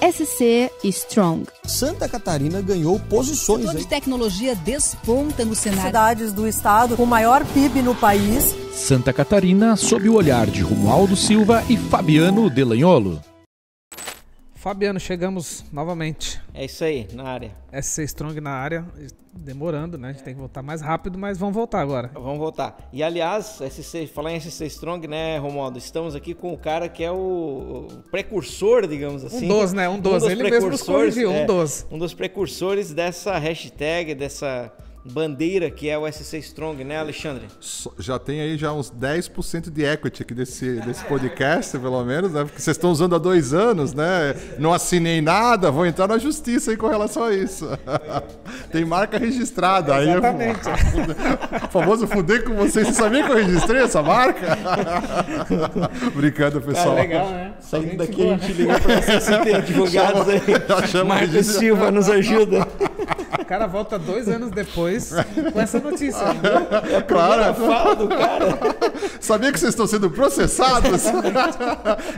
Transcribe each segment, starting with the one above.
SC Strong. Santa Catarina ganhou posições. O setor de tecnologia desponta no cenário. Cidades do estado com maior PIB no país. Santa Catarina sob o olhar de Romualdo Silva e Fabiano Delanholo. Fabiano, chegamos novamente. É isso aí, na área. SC Strong na área, demorando, né? A gente tem que voltar mais rápido, mas vamos voltar agora. Vamos voltar. E aliás, falar em SC Strong, né, Romualdo? Estamos aqui com o cara que é o precursor, digamos assim. Um dos, né? Um dos. Ele mesmo nos corrigiu, um dos. Um dos precursores dessa hashtag, dessa bandeira que é o SC Strong, né, Alexandre? Já tem aí já uns 10% de equity aqui desse podcast, pelo menos, né? Porque vocês estão usando há 2 anos, né? Não assinei nada, vou entrar na justiça aí com relação a isso. Tem marca registrada. Aí exatamente. O famoso fudei com vocês. Você sabia que eu registrei essa marca? Brincando, pessoal. Tá legal, né? Saindo daqui a gente liga para SC advogados aí. Marcos Silva nos ajuda. O cara volta 2 anos depois com essa notícia. É a primeira fala do cara. Sabia que vocês estão sendo processados?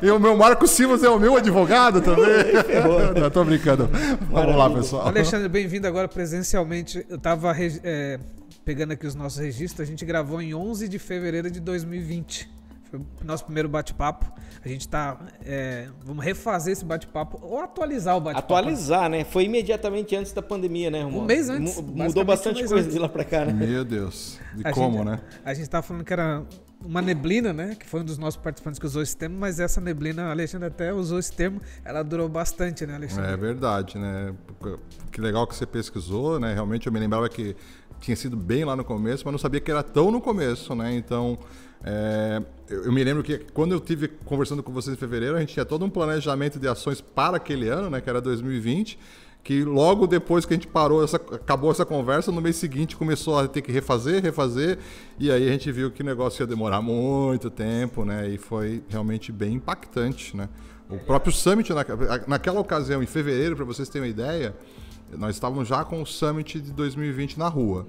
E o meu Marcos Silva é o meu advogado também. Não, tô brincando. Vamos lá, pessoal. Alexandre, bem-vindo agora presencialmente. Eu estava pegando aqui os nossos registros. A gente gravou em 11 de fevereiro de 2020. Foi o nosso primeiro bate-papo. A gente tá... vamos refazer esse bate-papo ou atualizar o bate-papo. Atualizar, né? Foi imediatamente antes da pandemia, né, Romualdo? Um mês antes. Mudou bastante coisa de lá pra cá, né? Meu Deus. Né? A gente tava falando que era uma neblina, né? Que foi um dos nossos participantes que usou esse termo, mas essa neblina, a Alexandre até usou esse termo, ela durou bastante, né, Alexandre? É verdade, né? Que legal que você pesquisou, né? Realmente eu me lembrava que tinha sido bem lá no começo, mas não sabia que era tão no começo, né? Então... eu me lembro que quando eu estive conversando com vocês em fevereiro, a gente tinha todo um planejamento de ações para aquele ano, né, que era 2020, que logo depois que a gente acabou essa conversa, no mês seguinte começou a ter que refazer, e aí a gente viu que o negócio ia demorar muito tempo, né, e foi realmente bem impactante, né. O próprio Summit, naquela ocasião, em fevereiro, para vocês terem uma ideia, nós estávamos já com o Summit de 2020 na rua.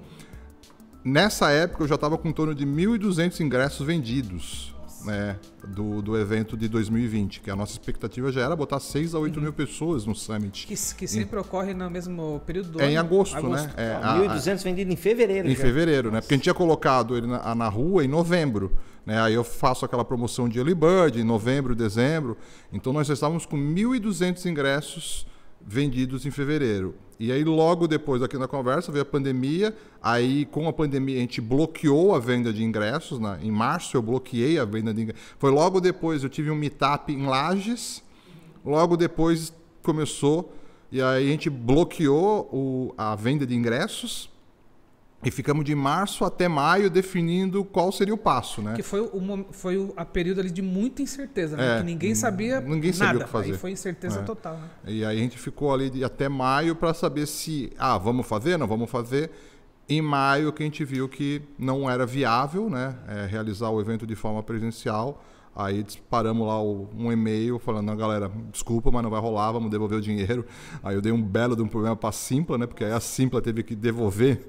Nessa época eu já estava com em torno de 1.200 ingressos vendidos, né, do evento de 2020, que a nossa expectativa já era botar 6 a 8 mil pessoas no Summit. Que sempre ocorre no mesmo período do ano. Em agosto, né? 1.200 vendido em fevereiro. Em fevereiro, né? Porque a gente tinha colocado ele na rua em novembro, né? Aí eu faço aquela promoção de Early Bird em novembro, dezembro. Então nós estávamos com 1.200 ingressos vendidos em fevereiro. E aí logo depois aqui na conversa veio a pandemia, aí com a pandemia a gente bloqueou a venda de ingressos, né? Em março eu bloqueei a venda de ingressos. Foi logo depois eu tive um meetup em Lages, logo depois começou, e aí a gente bloqueou a venda de ingressos, e ficamos de março até maio definindo qual seria o paço, né? Que foi a período ali de muita incerteza, né? Que ninguém sabia nada. O que fazer. Aí foi incerteza total, né? E aí a gente ficou ali até maio para saber se, vamos fazer, não vamos fazer. Em maio que a gente viu que não era viável, né, realizar o evento de forma presencial. Aí disparamos lá um e-mail falando, não, galera, desculpa, mas não vai rolar, vamos devolver o dinheiro. Aí eu dei um belo de um problema para a Simpla, né? Porque aí a Simpla teve que devolver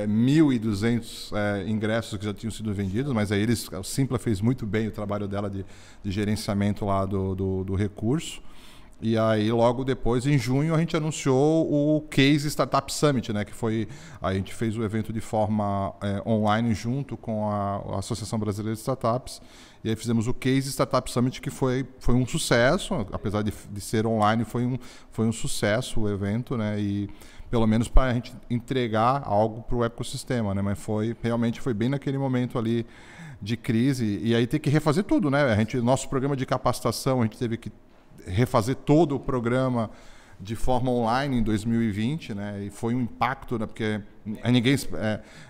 1.200 ingressos que já tinham sido vendidos, mas aí a Simpla fez muito bem o trabalho dela de gerenciamento lá do recurso. E aí, logo depois, em junho, a gente anunciou o Case Startup Summit, né? Que foi... A gente fez o evento de forma online junto com a Associação Brasileira de Startups. E aí fizemos o Case Startup Summit, que foi um sucesso. Apesar de ser online, foi um sucesso o evento, né? E pelo menos para a gente entregar algo para o ecossistema, né? Mas realmente foi bem naquele momento ali de crise. E aí tem que refazer tudo, né? Nosso programa de capacitação, a gente teve que refazer todo o programa de forma online em 2020, né? E foi um impacto, né? Porque a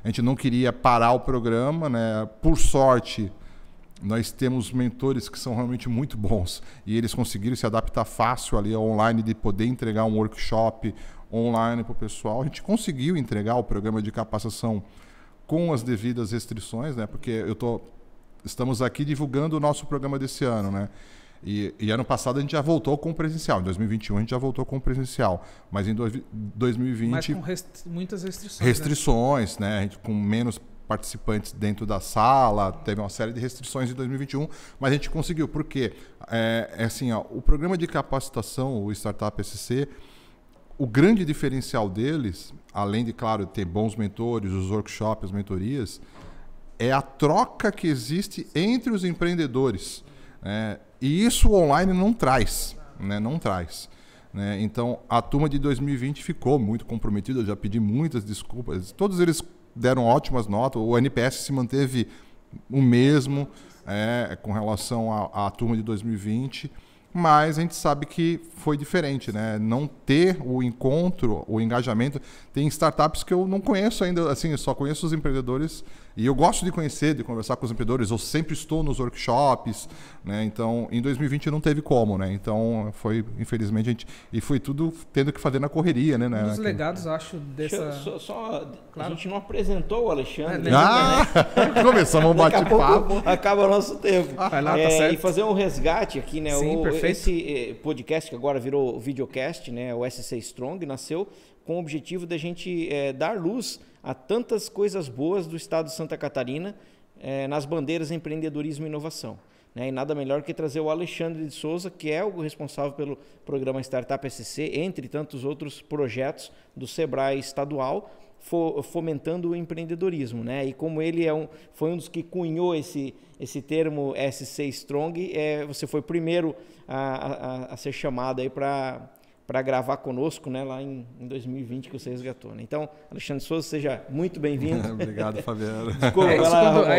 gente não queria parar o programa, né? Por sorte, nós temos mentores que são realmente muito bons e eles conseguiram se adaptar fácil ali ao online, de poder entregar um workshop online para o pessoal. A gente conseguiu entregar o programa de capacitação com as devidas restrições, né? Porque estamos aqui divulgando o nosso programa desse ano, né? E ano passado a gente já voltou com o presencial. Em 2021 a gente já voltou com o presencial. Mas em 2020... Mas com muitas restrições. Restrições, né? A gente, com menos participantes dentro da sala, teve uma série de restrições em 2021, mas a gente conseguiu. Por quê? Assim, o programa de capacitação, o Startup SC, o grande diferencial deles, além de, claro, ter bons mentores, os workshops, as mentorias, é a troca que existe entre os empreendedores. E isso o online não traz. Não traz. Então, a turma de 2020 ficou muito comprometida, eu já pedi muitas desculpas. Todos eles deram ótimas notas, o NPS se manteve o mesmo com relação à turma de 2020, mas a gente sabe que foi diferente, né? Não ter o encontro, o engajamento. Tem startups que eu não conheço ainda, assim, eu só conheço os empreendedores e eu gosto de conhecer, de conversar com os empreendedores. Eu sempre estou nos workshops, né? Então, em 2020 não teve como, né? Então, foi, infelizmente, e foi tudo tendo que fazer na correria, né? Um dos legados, acho, dessa... Claro. A gente não apresentou o Alexandre. Começamos um bate-papo. Acaba o nosso tempo. Vai lá, tá certo. E fazer um resgate aqui, né? Sim, perfeito. Esse podcast que agora virou videocast, né? O SC Strong, nasceu com o objetivo da gente dar luz a tantas coisas boas do estado de Santa Catarina nas bandeiras empreendedorismo e inovação. E nada melhor que trazer o Alexandre de Souza, que é o responsável pelo programa Startup SC, entre tantos outros projetos do Sebrae estadual, fomentando o empreendedorismo. E como ele foi um dos que cunhou esse termo SC Strong, você foi o primeiro a ser chamado aí para gravar conosco, né, lá em 2020 que você resgatou. Então, Alexandre Souza, seja muito bem-vindo. Obrigado, Fabiano.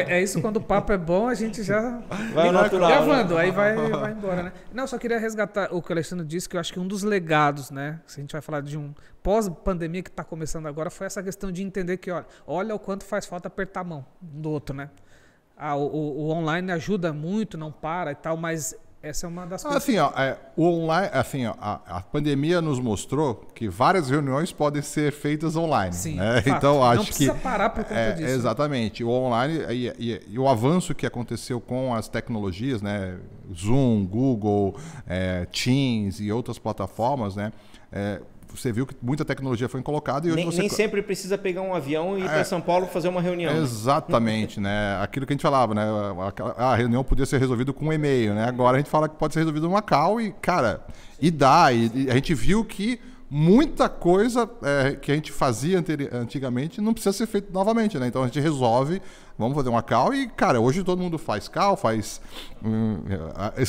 É isso quando o papo é bom, a gente já vai natural, gravando, né? aí vai embora, né? Não, só queria resgatar o que o Alexandre disse, que eu acho que um dos legados, né, se a gente vai falar de um pós-pandemia que está começando agora, foi essa questão de entender que, olha o quanto faz falta apertar a mão um do outro, né? O online ajuda muito, não para e tal, mas essa é uma das coisas. Assim, o online, assim, a pandemia nos mostrou que várias reuniões podem ser feitas online. Sim, né? Então acho não precisa parar por conta disso. Exatamente. O online e o avanço que aconteceu com as tecnologias, né? Zoom, Google, Teams e outras plataformas, né? Você viu que muita tecnologia foi colocada e hoje nem sempre precisa pegar um avião e ir para São Paulo fazer uma reunião. Exatamente, né? Aquilo que a gente falava, né? A reunião podia ser resolvida com um e-mail, né? Agora a gente fala que pode ser resolvido numa call e, cara, e a gente viu que muita coisa que a gente fazia antigamente não precisa ser feito novamente, né? Então a gente resolve, vamos fazer uma call e, cara, hoje todo mundo faz call, faz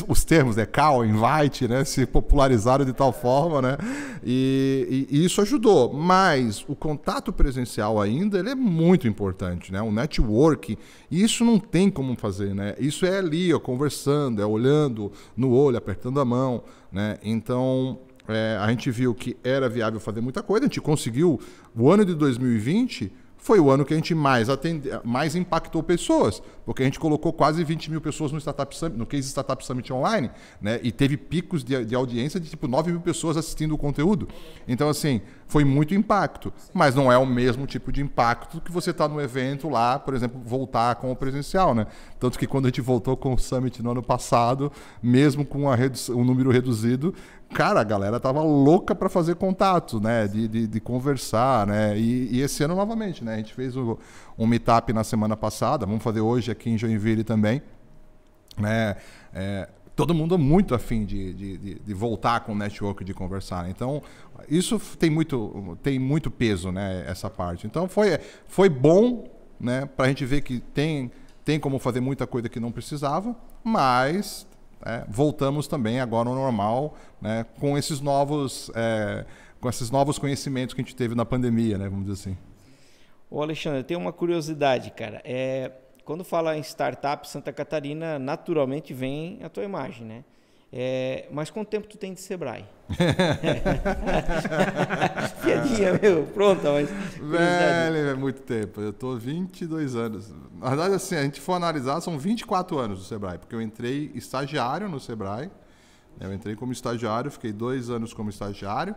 os termos, né? Call, invite, né? Se popularizaram de tal forma, né? E isso ajudou, mas o contato presencial ainda, ele é muito importante, né? O network, isso não tem como fazer, né? Isso é ali, conversando, olhando no olho, apertando a mão, né? Então... a gente viu que era viável fazer muita coisa, a gente conseguiu. O ano de 2020 foi o ano que a gente mais impactou pessoas, porque a gente colocou quase 20 mil pessoas no Case Startup Summit Online, né? E teve picos de audiência de tipo 9 mil pessoas assistindo o conteúdo. Então, assim, foi muito impacto, mas não é o mesmo tipo de impacto que você está no evento lá, por exemplo, voltar com o presencial, né? Tanto que quando a gente voltou com o Summit no ano passado, mesmo com um número reduzido, cara, a galera tava louca para fazer contato, né? De conversar, né? E esse ano novamente, né? A gente fez um meetup na semana passada, vamos fazer hoje aqui em Joinville também, né? Todo mundo muito afim de voltar com o network, de conversar, né? Então, isso tem muito peso, né? Essa parte. Então, foi bom, né? Para a gente ver que tem como fazer muita coisa que não precisava, mas... voltamos também agora ao normal, né, com esses novos conhecimentos que a gente teve na pandemia, né, vamos dizer assim. Ô Alexandre, tem uma curiosidade, cara. Quando fala em startup Santa Catarina, naturalmente vem a tua imagem, né? Mas quanto tempo tu tem de Sebrae? Piadinha, pronta, mas... Velho, é muito tempo. Eu tô 22 anos. Na verdade, assim, a gente for analisar, são 24 anos do Sebrae, porque eu entrei estagiário no Sebrae. Eu entrei como estagiário, fiquei 2 anos como estagiário.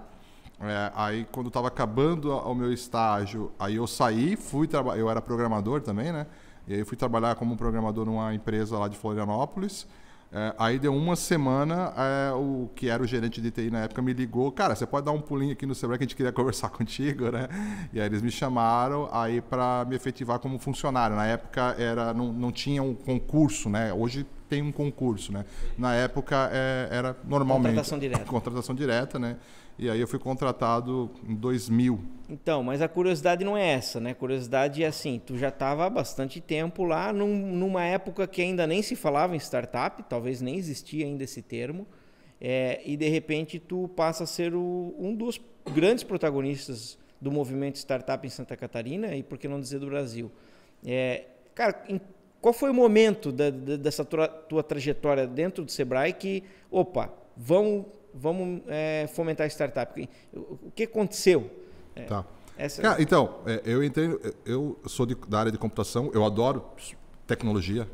Aí, quando estava acabando o meu estágio, aí eu saí, eu era programador também, né? E aí eu fui trabalhar como programador numa empresa lá de Florianópolis. Aí deu uma semana, o que era o gerente de TI na época me ligou, cara, você pode dar um pulinho aqui no Sebrae que a gente queria conversar contigo, né? E aí eles me chamaram aí para me efetivar como funcionário. Na época não tinha um concurso, né? Hoje tem um concurso, né? Na época era normalmente contratação direta, né? E aí eu fui contratado em 2000. Então, mas a curiosidade não é essa, né? A curiosidade é assim, tu já estava há bastante tempo lá, numa época que ainda nem se falava em startup, talvez nem existia ainda esse termo, e de repente tu passa a ser um dos grandes protagonistas do movimento startup em Santa Catarina e, por que não dizer, do Brasil. Cara, qual foi o momento dessa tua trajetória dentro do Sebrae que, vamos fomentar a startup? O que aconteceu? Tá. Cara, então, eu sou da área de computação, eu adoro tecnologia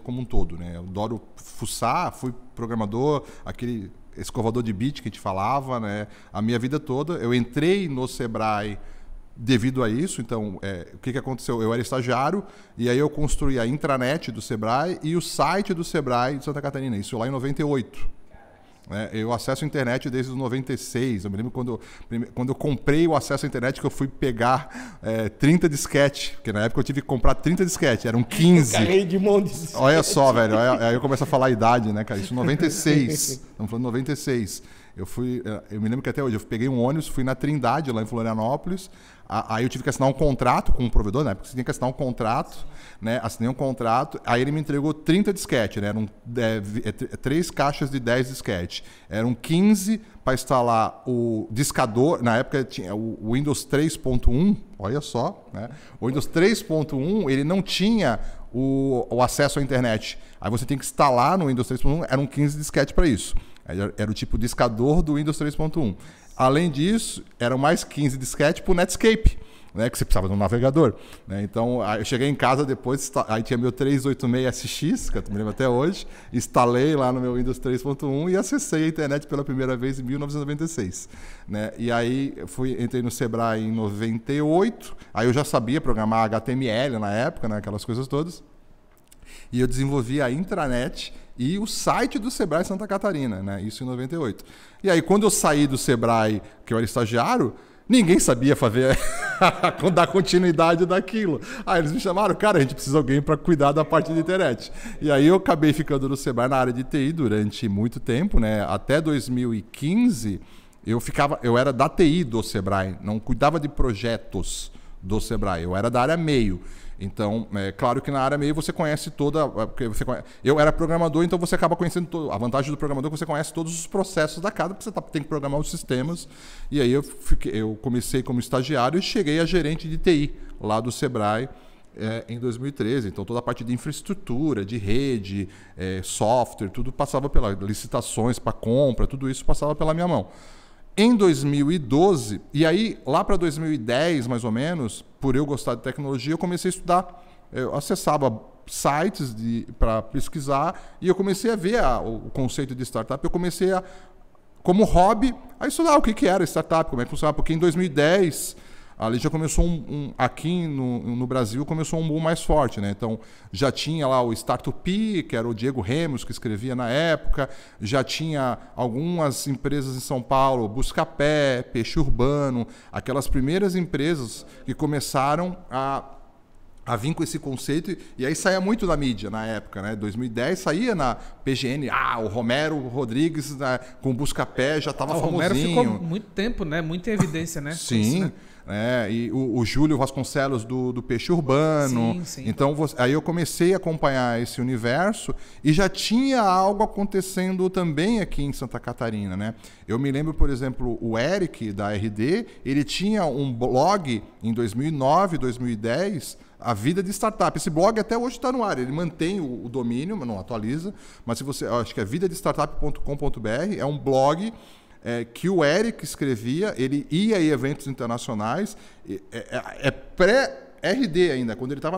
como um todo, né? Eu adoro fuçar, fui programador, aquele escovador de bit que a gente falava, né? A minha vida toda. Eu entrei no Sebrae devido a isso. Então, o que aconteceu? Eu era estagiário e aí eu construí a intranet do Sebrae e o site do Sebrae de Santa Catarina, isso lá em 98. Eu acesso a internet desde os 96. Eu me lembro quando eu comprei o acesso à internet que eu fui pegar 30 disquete, porque na época eu tive que comprar 30 disquete, eram 15. Carreguei de montes. Olha só, velho, aí eu começo a falar a idade, né, cara? Isso em 96. Estamos falando de 96. Eu me lembro que até hoje eu peguei um ônibus, fui na Trindade, lá em Florianópolis. Aí eu tive que assinar um contrato com o provedor, né? Porque você tinha que assinar um contrato, né? Assinei um contrato, aí ele me entregou 30 disquete, né? Eram 3 caixas de 10 disquete. Eram 15 para instalar o discador. Na época tinha o Windows 3.1, olha só, né? O Windows 3.1, ele não tinha o acesso à internet. Aí você tem que instalar no Windows 3.1, eram 15 disquete para isso. Era o tipo discador do Windows 3.1. Além disso, eram mais 15 disquete para o Netscape, né, que você precisava de um navegador. Né? Então, eu cheguei em casa depois, aí tinha meu 386SX, que eu me lembro até hoje, instalei lá no meu Windows 3.1 e acessei a internet pela primeira vez em 1996. Né? E aí, entrei no Sebrae em 98, aí eu já sabia programar HTML na época, né, aquelas coisas todas. E eu desenvolvi a intranet e o site do Sebrae Santa Catarina, né? Isso em 98. E aí, quando eu saí do Sebrae, que eu era estagiário, ninguém sabia dar continuidade daquilo. Aí eles me chamaram, cara, a gente precisa de alguém para cuidar da parte de internet. E aí eu acabei ficando no Sebrae na área de TI durante muito tempo, né? Até 2015, eu era da TI do Sebrae, não cuidava de projetos do Sebrae, eu era da área meio. Então, claro que na área meio você conhece eu era programador, então você acaba conhecendo a vantagem do programador é que você conhece todos os processos da casa, porque você tem que programar os sistemas. E aí eu comecei como estagiário e cheguei a gerente de TI lá do Sebrae em 2013. Então, toda a parte de infraestrutura, de rede, software, tudo passava pelas licitações para compra, tudo isso passava pela minha mão. Em 2012, e aí lá para 2010 mais ou menos, por eu gostar de tecnologia, eu comecei a estudar. Eu acessava sites para pesquisar e eu comecei a ver o conceito de startup. Eu comecei como hobby, a estudar o que era startup, como é que funcionava. Porque em 2010, ali já começou aqui no Brasil, começou um boom mais forte, né? Então, já tinha lá o Startup, que era o Diego Remos, que escrevia na época, já tinha algumas empresas em São Paulo, Buscapé, Peixe Urbano, aquelas primeiras empresas que começaram a vir com esse conceito, e aí saía muito na mídia na época, né? 2010 saía na PGN, o Romero Rodrigues, né, com o Buscapé já estava famosinho. O Romero ficou muito tempo, né? Muito em evidência, né? Sim. Isso, né? E o Júlio Vasconcelos do Peixe Urbano. Sim. Então, aí eu comecei a acompanhar esse universo e já tinha algo acontecendo também aqui em Santa Catarina, né? Eu me lembro, por exemplo, o Eric, da RD, ele tinha um blog em 2009, 2010, A Vida de Startup. Esse blog até hoje está no ar, ele mantém o domínio, mas não atualiza, mas se você, acho que é vidadestartup.com.br, é um blog que o Eric escrevia, ele ia em eventos internacionais, pré-RD ainda, quando ele estava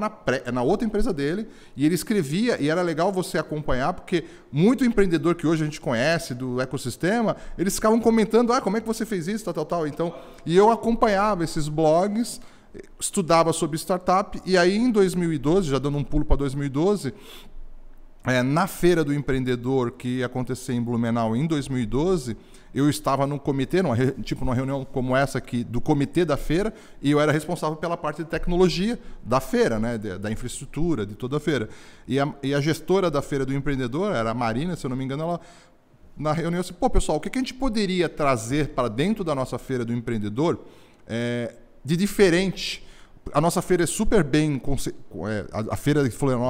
na outra empresa dele, e ele escrevia, e era legal você acompanhar, porque muito empreendedor que hoje a gente conhece do ecossistema, eles ficavam comentando, como é que você fez isso, tal. Então, e eu acompanhava esses blogs, estudava sobre startup, e aí em 2012, já dando um pulo para 2012, na Feira do Empreendedor, que ia acontecer em Blumenau em 2012, eu estava num comitê, numa reunião como essa aqui, do comitê da feira, e eu era responsável pela parte de tecnologia da feira, né, da infraestrutura, de toda a feira. E a gestora da Feira do Empreendedor, era a Marina, se eu não me engano, ela, na reunião, disse, pô, pessoal, o que a gente poderia trazer para dentro da nossa Feira do Empreendedor de diferente? A nossa feira é super bem... A feira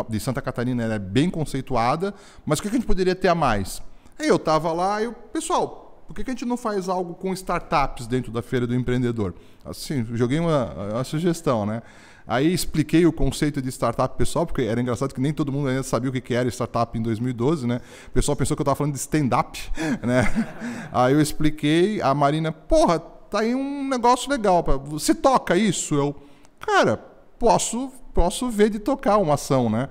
de Santa Catarina é bem conceituada, mas o que a gente poderia ter a mais? Aí eu estava lá e pessoal, por que a gente não faz algo com startups dentro da Feira do Empreendedor? Assim, joguei uma sugestão, né? Aí expliquei o conceito de startup pessoal, porque era engraçado que nem todo mundo ainda sabia o que era startup em 2012, né? O pessoal pensou que eu estava falando de stand-up, né? Aí eu expliquei, a Marina, porra, tá aí um negócio legal. Você toca isso? Eu, cara, posso ver de tocar uma ação, né?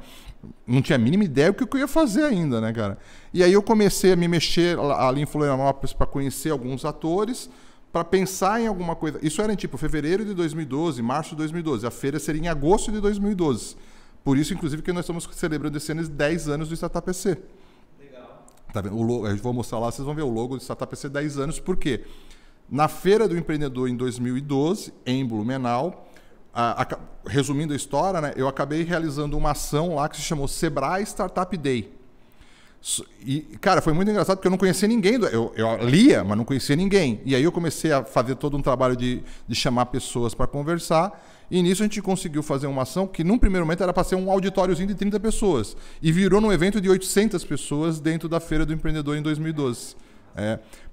Não tinha a mínima ideia do que eu ia fazer ainda, né, cara? E aí eu comecei a me mexer ali em Florianópolis para conhecer alguns atores, para pensar em alguma coisa. Isso era em tipo fevereiro de 2012, março de 2012. A feira seria em agosto de 2012. Por isso, inclusive, que nós estamos celebrando esse ano 10 anos do Startup PC. Legal. Tá vendo? O logo, eu vou mostrar lá, vocês vão ver o logo do Startup PC 10 anos. Por quê? Na Feira do Empreendedor em 2012, em Blumenau, resumindo a história, né, eu acabei realizando uma ação lá que se chamou Sebrae Startup Day. E, cara, foi muito engraçado porque eu não conhecia ninguém. Eu lia, mas não conhecia ninguém. E aí eu comecei a fazer todo um trabalho de chamar pessoas para conversar. E nisso a gente conseguiu fazer uma ação que, num primeiro momento, era para ser um auditóriozinho de 30 pessoas. E virou num evento de 800 pessoas dentro da Feira do Empreendedor em 2012.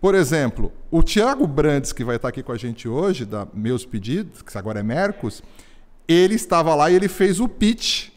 Por exemplo, o Thiago Brandes, que vai estar aqui com a gente hoje, da Meus Pedidos, que agora é Mercos, ele estava lá e ele fez o pitch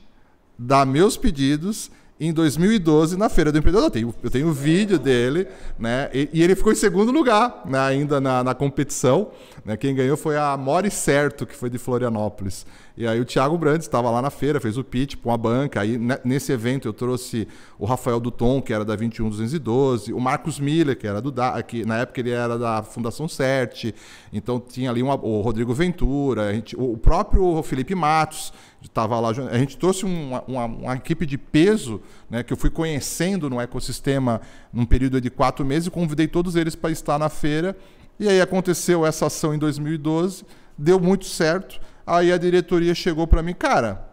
da Meus Pedidos em 2012 na Feira do Empreendedor. Eu tenho o vídeo dele, né? E ele ficou em segundo lugar, né, ainda na competição. Né? Quem ganhou foi a Mori Certo, que foi de Florianópolis. E aí o Thiago Brandes estava lá na feira, fez o pitch com a banca. Aí nesse evento eu trouxe o Rafael Duton, que era da 21212, o Marcos Miller, que era que na época ele era da Fundação CERT. Então tinha ali o Rodrigo Ventura, o próprio Felipe Matos estava lá. A gente trouxe uma equipe de peso, né, que eu fui conhecendo no ecossistema num período de 4 meses e convidei todos eles para estar na feira. E aí aconteceu essa ação em 2012, deu muito certo. Aí a diretoria chegou para mim, cara,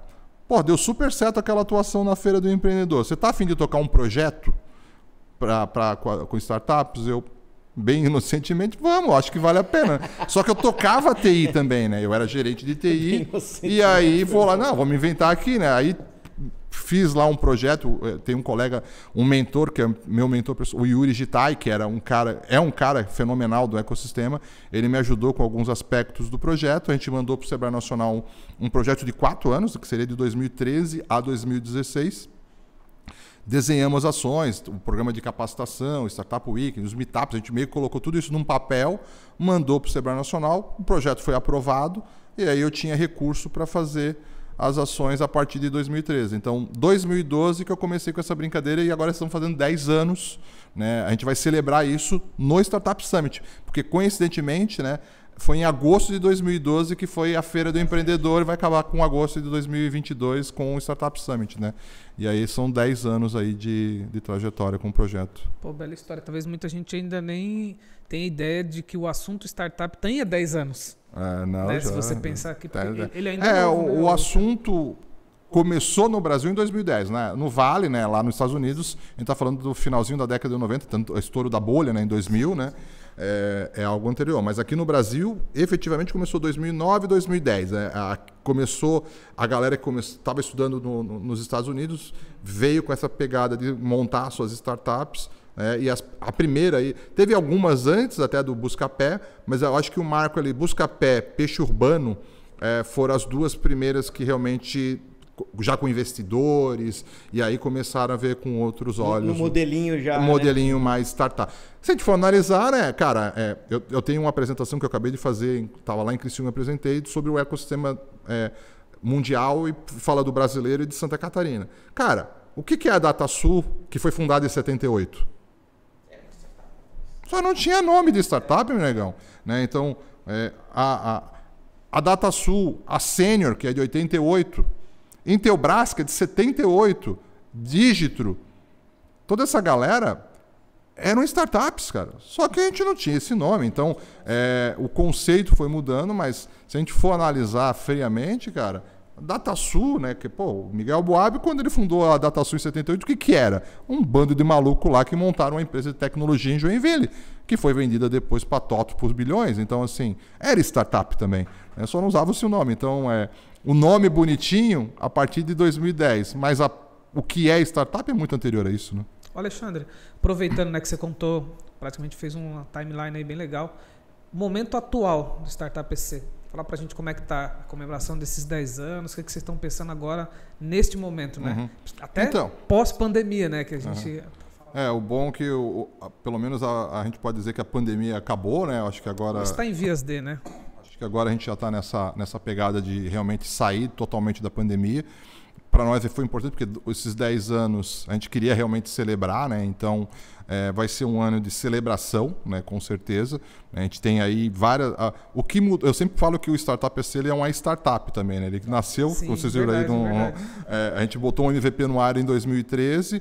pô, deu super certo aquela atuação na Feira do Empreendedor. Você tá a fim de tocar um projeto com startups? Eu, bem inocentemente, vamos, acho que vale a pena. Só que eu tocava TI também, né? Eu era gerente de TI. E aí vou lá, não, vamos inventar aqui, né? Aí fiz lá um projeto, tem um colega, um mentor, que é meu mentor, o Yuri Gitai, que é um cara fenomenal do ecossistema. Ele me ajudou com alguns aspectos do projeto. A gente mandou para o Sebrae Nacional um projeto de 4 anos, que seria de 2013 a 2016. Desenhamos ações, o programa de capacitação, Startup Week, os meetups, a gente meio que colocou tudo isso num papel, mandou para o Sebrae Nacional, o projeto foi aprovado, e aí eu tinha recurso para fazer as ações a partir de 2013. Então, 2012 que eu comecei com essa brincadeira e agora estamos fazendo 10 anos. Né? A gente vai celebrar isso no Startup Summit, porque coincidentemente, né, foi em agosto de 2012 que foi a Feira do Empreendedor e vai acabar com agosto de 2022 com o Startup Summit. Né? E aí são 10 anos aí de trajetória com o projeto. Pô, bela história. Talvez muita gente ainda nem tenha ideia de que o assunto startup tenha 10 anos. Não, né? Se você pensar que ele ainda é novo, o assunto começou no Brasil em 2010, né? No Vale, né? Lá nos Estados Unidos, a gente está falando do finalzinho da década de 90, tanto o estouro da bolha, né? Em 2000, né? É algo anterior. Mas aqui no Brasil, efetivamente, começou 2009 e 2010. Começou a galera que estava estudando nos Estados Unidos, veio com essa pegada de montar suas startups. E a primeira aí, teve algumas antes até do Buscapé, mas eu acho que o marco ali, Buscapé, Peixe Urbano, foram as duas primeiras que realmente, já com investidores, e aí começaram a ver com outros olhos. No modelinho já. Um modelinho mais startup. Se a gente for analisar, né, cara, eu tenho uma apresentação que eu acabei de fazer, estava lá em Criciúma, apresentei, sobre o ecossistema mundial e fala do brasileiro e de Santa Catarina. Cara, o que é a DataSul, que foi fundada em 78? Só não tinha nome de startup, meu negão. Né? Então, a DataSul, a Sênior, que é de 88, Intelbras, que é de 78, Digitro, toda essa galera eram startups, cara. Só que a gente não tinha esse nome. Então, o conceito foi mudando, mas se a gente for analisar friamente, cara, a DataSul, né? Que, o Miguel Boab, quando ele fundou a DataSul em 78, o que era? Um bando de maluco lá que montaram uma empresa de tecnologia em Joinville, que foi vendida depois para TOTO por bilhões. Então, assim, era startup também. Né? Só não usava o seu nome. Então, o nome bonitinho a partir de 2010. Mas o que é startup é muito anterior a isso, né? Alexandre, aproveitando, né, que você contou, praticamente fez uma timeline aí bem legal. Momento atual do Startup EC. Falar pra gente como é que tá a comemoração desses 10 anos, o que vocês estão pensando agora neste momento, né? Uhum. Até pós-pandemia, né, que a gente... O bom é que pelo menos a gente pode dizer que a pandemia acabou, né? Acho que agora... Está em vias de, né? Acho que agora a gente já está nessa pegada de realmente sair totalmente da pandemia. Para nós foi importante porque esses 10 anos a gente queria realmente celebrar, né? Então vai ser um ano de celebração, né? Com certeza. A gente tem aí várias... o que muda, eu sempre falo que o Startup EC ele é uma startup também, né? Ele nasceu, sim, vocês viram aí, a gente botou um MVP no ar em 2013.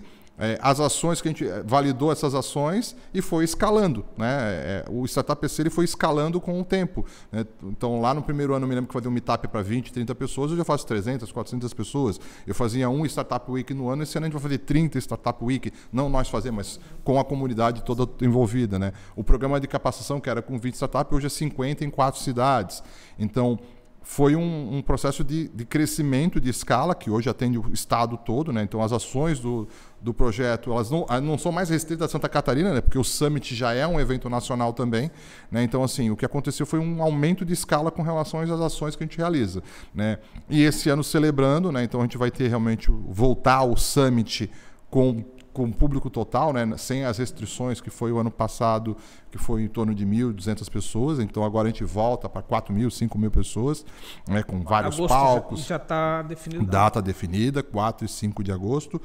As ações que a gente validou essas ações e foi escalando, né? O Startup EC ele foi escalando com o tempo, né? Então lá no primeiro ano eu me lembro que fazia um meetup para 20, 30 pessoas, hoje eu faço 300, 400 pessoas. Eu fazia um Startup Week no ano, esse ano a gente vai fazer 30 Startup Week, não nós fazemos, mas com a comunidade toda envolvida, né? O programa de capacitação que era com 20 startups, hoje é 50 em 4 cidades. Então foi um processo de crescimento de escala, que hoje atende o estado todo, né? Então as ações do projeto elas não são mais restritas a Santa Catarina, né? Porque o Summit já é um evento nacional também, né? Então, assim, o que aconteceu foi um aumento de escala com relação às ações que a gente realiza, né? E esse ano celebrando, né? Então a gente vai ter realmente voltar ao Summit com público total, né? Sem as restrições que foi o ano passado, que foi em torno de 1.200 pessoas. Então agora a gente volta para 4.000, 5.000 pessoas, né? Com vários palcos. Já está definido. Data definida, 4 e 5 de agosto.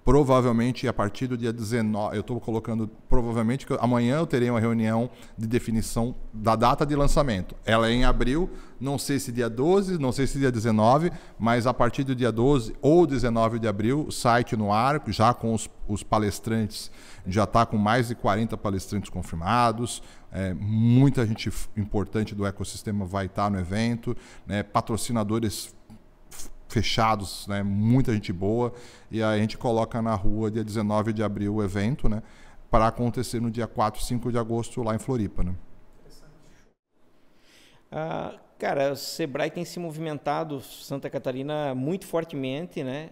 Provavelmente a partir do dia 19, eu estou colocando provavelmente que amanhã eu terei uma reunião de definição da data de lançamento. Ela é em abril, não sei se dia 12, não sei se dia 19, mas a partir do dia 12 ou 19 de abril, o site no ar, já com os palestrantes, já está com mais de 40 palestrantes confirmados, muita gente importante do ecossistema vai estar no evento, né, patrocinadores fechados, né? Muita gente boa, e aí a gente coloca na rua dia 19 de abril o evento, né? Para acontecer no dia 4 e 5 de agosto lá em Floripa, né? Cara, o Sebrae tem se movimentado Santa Catarina muito fortemente, né?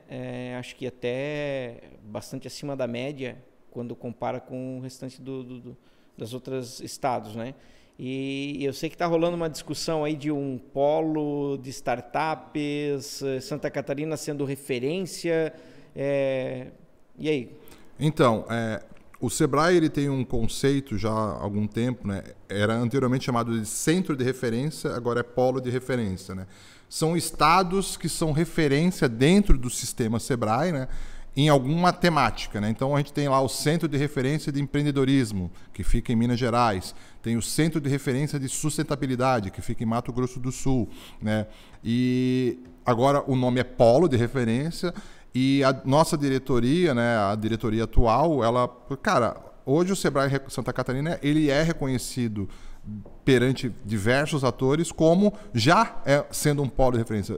Acho que até bastante acima da média quando compara com o restante das outros estados, né? E eu sei que está rolando uma discussão aí de um polo de startups, Santa Catarina sendo referência. E aí? Então, o Sebrae ele tem um conceito já há algum tempo, né? Era anteriormente chamado de centro de referência, agora é polo de referência, né? São estados que são referência dentro do sistema Sebrae, né? Em alguma temática, né? Então a gente tem lá o Centro de Referência de Empreendedorismo, que fica em Minas Gerais, tem o Centro de Referência de Sustentabilidade, que fica em Mato Grosso do Sul, né? E agora o nome é Polo de Referência, e a nossa diretoria, né, a diretoria atual, ela, cara, hoje o Sebrae Santa Catarina, ele é reconhecido perante diversos atores como já sendo um polo de referência.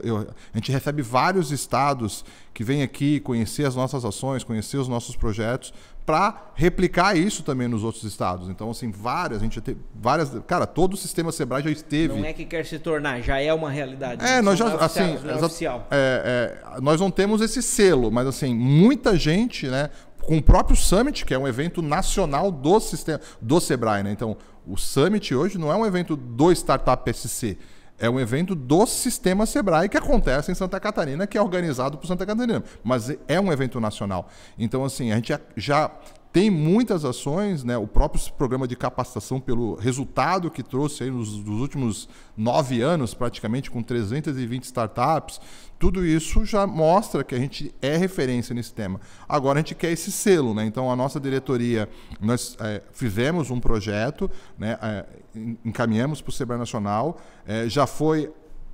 A gente recebe vários estados que vêm aqui conhecer as nossas ações, conhecer os nossos projetos, para replicar isso também nos outros estados. Então, assim, a gente tem várias... Cara, todo o sistema Sebrae já esteve... Não é que quer se tornar, já é uma realidade. Nós já, assim... oficial. Nós não temos esse selo, mas, assim, muita gente, né, com o próprio Summit, que é um evento nacional do sistema, do Sebrae, né? Então, o Summit hoje não é um evento do Startup SC, é um evento do sistema Sebrae que acontece em Santa Catarina, que é organizado por Santa Catarina, mas é um evento nacional. Então, assim, a gente já tem muitas ações, né? O próprio programa de capacitação, pelo resultado que trouxe aí nos últimos 9 anos, praticamente, com 320 startups, tudo isso já mostra que a gente é referência nesse tema. Agora a gente quer esse selo, né? Então a nossa diretoria, nós fizemos um projeto, né? Encaminhamos para o Sebrae Nacional, já foi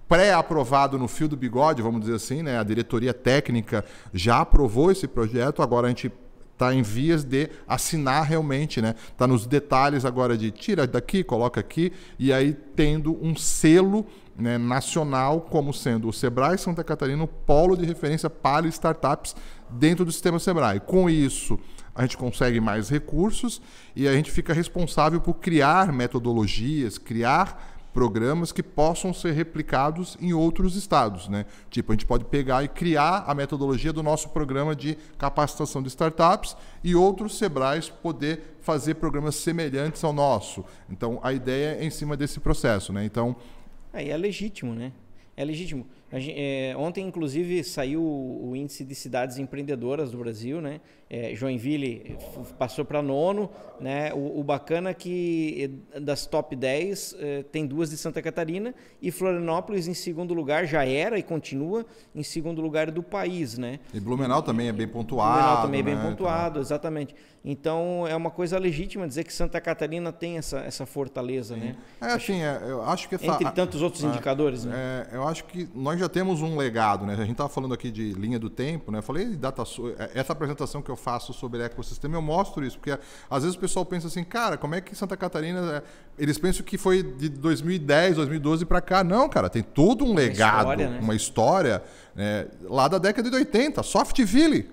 pré-aprovado no fio do bigode, vamos dizer assim, né? A diretoria técnica já aprovou esse projeto, agora a gente está em vias de assinar realmente, né? Está nos detalhes agora de tira daqui, coloca aqui, e aí tendo um selo, né, nacional, como sendo o Sebrae Santa Catarina o polo de referência para startups dentro do sistema Sebrae. Com isso, a gente consegue mais recursos e a gente fica responsável por criar metodologias, criar programas que possam ser replicados em outros estados, né? Tipo, a gente pode pegar e criar a metodologia do nosso programa de capacitação de startups e outros Sebrais poder fazer programas semelhantes ao nosso. Então, a ideia é em cima desse processo, né? Então, é legítimo, né? É legítimo. Ontem, inclusive, saiu o índice de cidades empreendedoras do Brasil, né? Joinville passou para 9º, né? O bacana é que das top 10 tem 2 de Santa Catarina e Florianópolis em segundo lugar já era e continua em segundo lugar do país, né? E Blumenau também é bem pontuado. Blumenau também é bem né? pontuado, exatamente. Então é uma coisa legítima dizer que Santa Catarina tem essa fortaleza, né? Eu acho que entre tantos outros indicadores, né? Eu acho que nós já temos um legado, né? A gente estava falando aqui de linha do tempo, né? Eu falei de essa apresentação que eu faço sobre ecossistema, eu mostro isso, porque às vezes o pessoal pensa assim, cara, como é que Santa Catarina... Eles pensam que foi de 2010, 2012 para cá. Não, cara, tem todo um legado, uma história, né? Lá da década de 80, Softville.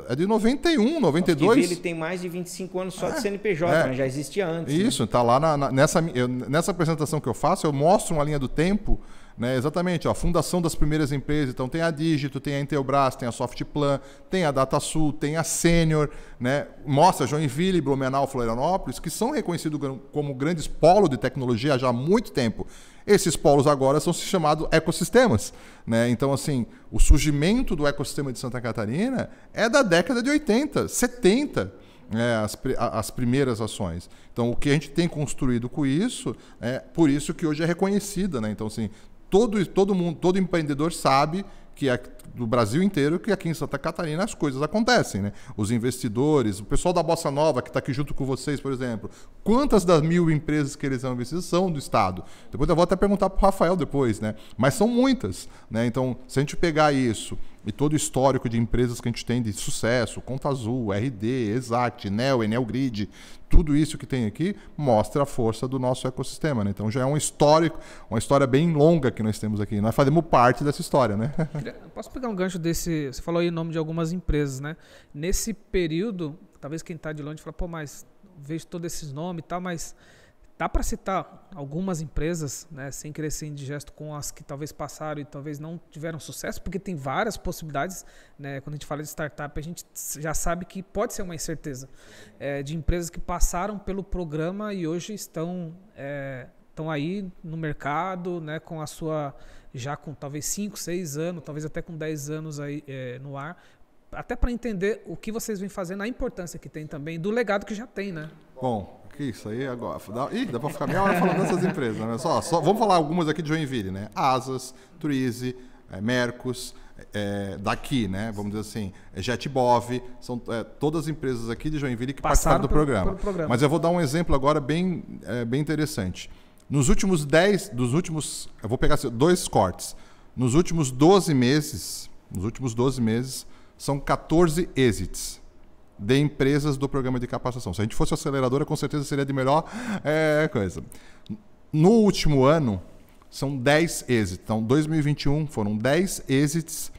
É de 91, 92. Ele tem mais de 25 anos só de CNPJ, mas já existia antes. Isso, está lá nessa apresentação que eu faço, eu mostro uma linha do tempo, né? Exatamente, ó, a fundação das primeiras empresas. Então tem a Dígito, tem a Intelbras, tem a Softplan, tem a DataSul, tem a Senior, né? Mostra Joinville, Blumenau, Florianópolis, que são reconhecidos como grandes polos de tecnologia já há muito tempo. Esses polos agora são chamados ecossistemas, né? Então, assim, o surgimento do ecossistema de Santa Catarina é da década de 80, 70, né? As primeiras ações. Então, o que a gente tem construído com isso, por isso que hoje é reconhecida, né? Então, assim, todo mundo, todo empreendedor sabe que do Brasil inteiro, que aqui em Santa Catarina as coisas acontecem, né? Os investidores, o pessoal da Bossa Nova que está aqui junto com vocês, por exemplo, quantas das 1000 empresas que eles são investidos são do Estado? Depois eu vou até perguntar para o Rafael depois, né? Mas são muitas, né? Então, se a gente pegar isso e todo o histórico de empresas que a gente tem de sucesso, Conta Azul, RD, Exact, Enel, Enel Grid, tudo isso que tem aqui mostra a força do nosso ecossistema, né? Então já é um histórico, uma história bem longa que nós temos aqui. Nós fazemos parte dessa história, né? Posso pegar um gancho desse? Você falou aí o nome de algumas empresas, né? Nesse período, talvez quem está de longe fala, pô, mas vejo todos esses nomes e tal, mas dá para citar algumas empresas, né, sem querer ser indigesto, com as que talvez passaram e talvez não tiveram sucesso, porque tem várias possibilidades, né? Quando a gente fala de startup, a gente já sabe que pode ser uma incerteza de empresas que passaram pelo programa e hoje estão aí no mercado, né, com a sua, já com talvez 5, 6 anos, talvez até com 10 anos aí, no ar, até para entender o que vocês vêm fazendo, a importância que tem também, do legado que já tem, né? Bom, que isso aí agora. Dá para ficar meia hora falando dessas empresas, né? Só vamos falar algumas aqui de Joinville, né? Asas, Twizy, Mercos, daqui, né? Vamos dizer assim, Jetbov, são todas as empresas aqui de Joinville que participaram do programa. Mas eu vou dar um exemplo agora bem interessante. Eu vou pegar 2 cortes. Nos últimos 12 meses, são 14 exits de empresas do programa de capacitação. Se a gente fosse aceleradora, com certeza seria de melhor coisa. No último ano, são 10 exits. Então, 2021 foram 10 exits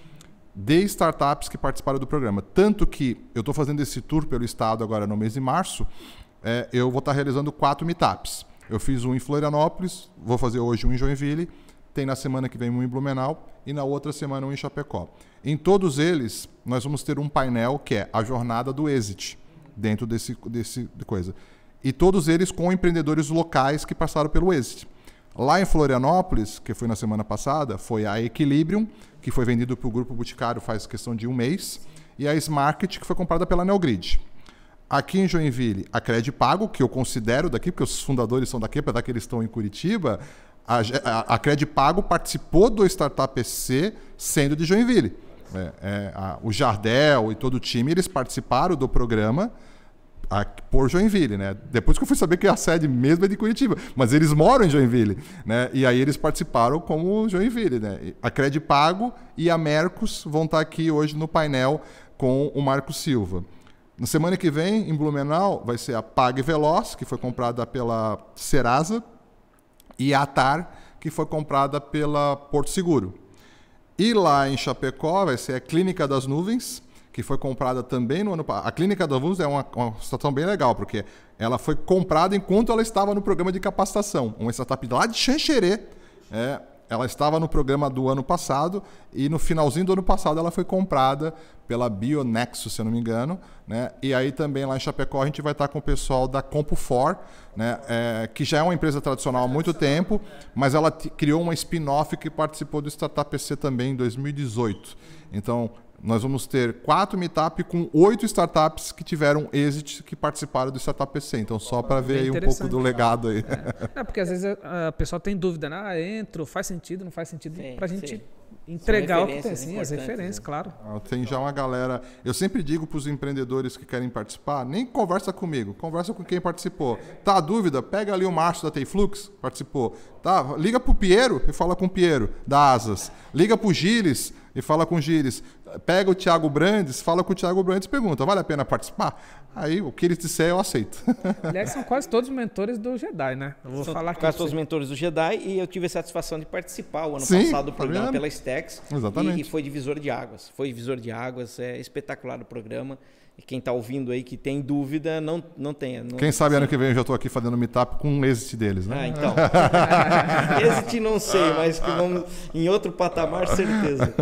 de startups que participaram do programa. Tanto que eu estou fazendo esse tour pelo estado agora no mês de março, eu vou estar realizando 4 meetups. Eu fiz um em Florianópolis, vou fazer hoje um em Joinville, tem na semana que vem um em Blumenau e na outra semana um em Chapecó. Em todos eles, nós vamos ter um painel que é a jornada do exit, dentro desse coisa. E todos eles com empreendedores locais que passaram pelo exit. Lá em Florianópolis, que foi na semana passada, foi a Equilibrium, que foi vendido para o Grupo Boticário faz questão de 1 mês, e a Smarket, que foi comprada pela Neogrid. Aqui em Joinville, a Credipago, que eu considero daqui, porque os fundadores são daqui, apesar que eles estão em Curitiba, a Credipago participou do Startup EC sendo de Joinville. O Jardel e todo o time, eles participaram do programa por Joinville, né? Depois que eu fui saber que a sede mesmo é de Curitiba, mas eles moram em Joinville, né? E aí eles participaram como Joinville, né? A Credipago e a Mercos vão estar aqui hoje no painel com o Marco Silva. Na semana que vem, em Blumenau, vai ser a PagVeloz, que foi comprada pela Serasa, e a Atar, que foi comprada pela Porto Seguro. E lá em Chapecó vai ser a Clínica das Nuvens, que foi comprada também no ano passado. A Clínica das Nuvens é uma situação bem legal, porque ela foi comprada enquanto ela estava no programa de capacitação. Uma startup lá de Xanxerê. Ela estava no programa do ano passado e no finalzinho do ano passado ela foi comprada pela Bionexus, se eu não me engano, né? E aí também lá em Chapecó a gente vai estar com o pessoal da CompuFor, né? Que já é uma empresa tradicional há muito tempo, mas ela criou uma spin-off que participou do Startup PC também em 2018. Então, nós vamos ter 4 meetup com 8 startups que tiveram êxito, que participaram do Startup PC. Então, só para ver aí um pouco do legado aí. Porque às vezes a pessoa tem dúvida, né? Entro, faz sentido, não faz sentido, para a gente entregar o que tem, sim, as referências, claro. Tem já uma galera. Eu sempre digo para os empreendedores que querem participar, nem conversa comigo, conversa com quem participou. Tá a dúvida? Pega ali o Márcio da Teiflux, participou. Tá, liga para o Piero e fala com o Piero, da Asas. Liga para o Gilles e fala com o Gilles. Pega o Thiago Brandes, fala com o Thiago Brandes e pergunta, vale a pena participar? Aí, o que eles disser, eu aceito. Aliás, são quase todos mentores do Jedi, né? Eu vou falar aqui. Quase todos mentores do Jedi, e eu tive a satisfação de participar o ano passado do programa pela Stex. Exatamente. E foi divisor de águas. Foi divisor de águas, é espetacular o programa. E quem está ouvindo aí que tem dúvida, não tenha. Quem sabe ano que vem eu já estou aqui fazendo meetup com um êxito deles, né? Então. Êxito não sei, mas que vamos em outro patamar, certeza.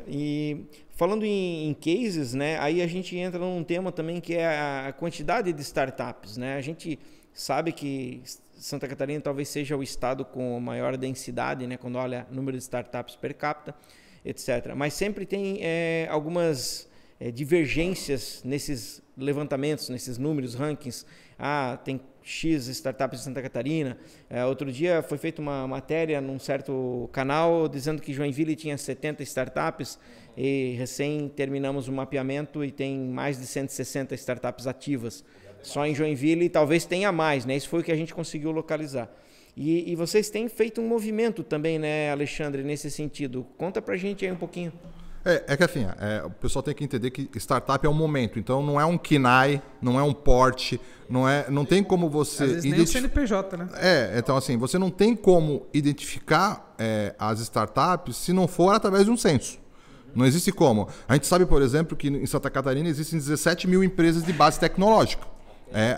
E falando em cases, né? Aí a gente entra num tema também que é a quantidade de startups, né? A gente sabe que Santa Catarina talvez seja o estado com maior densidade, né? Quando olha o número de startups per capita, etc. Mas sempre tem algumas divergências nesses levantamentos, nesses números, rankings. Tem X startups de Santa Catarina. Outro dia foi feita uma matéria num certo canal dizendo que Joinville tinha 70 startups e recém terminamos o mapeamento e tem mais de 160 startups ativas. Só em Joinville talvez tenha mais, né? Isso foi o que a gente conseguiu localizar. E vocês têm feito um movimento também, né, Alexandre, nesse sentido. Conta pra gente aí um pouquinho. É que assim, o pessoal tem que entender que startup é um momento, então não é um KINAI, não é um porte, não tem como você... Às vezes nem o CNPJ, né? Então assim, você não tem como identificar as startups se não for através de um censo. Não existe como. A gente sabe, por exemplo, que em Santa Catarina existem 17 mil empresas de base tecnológica.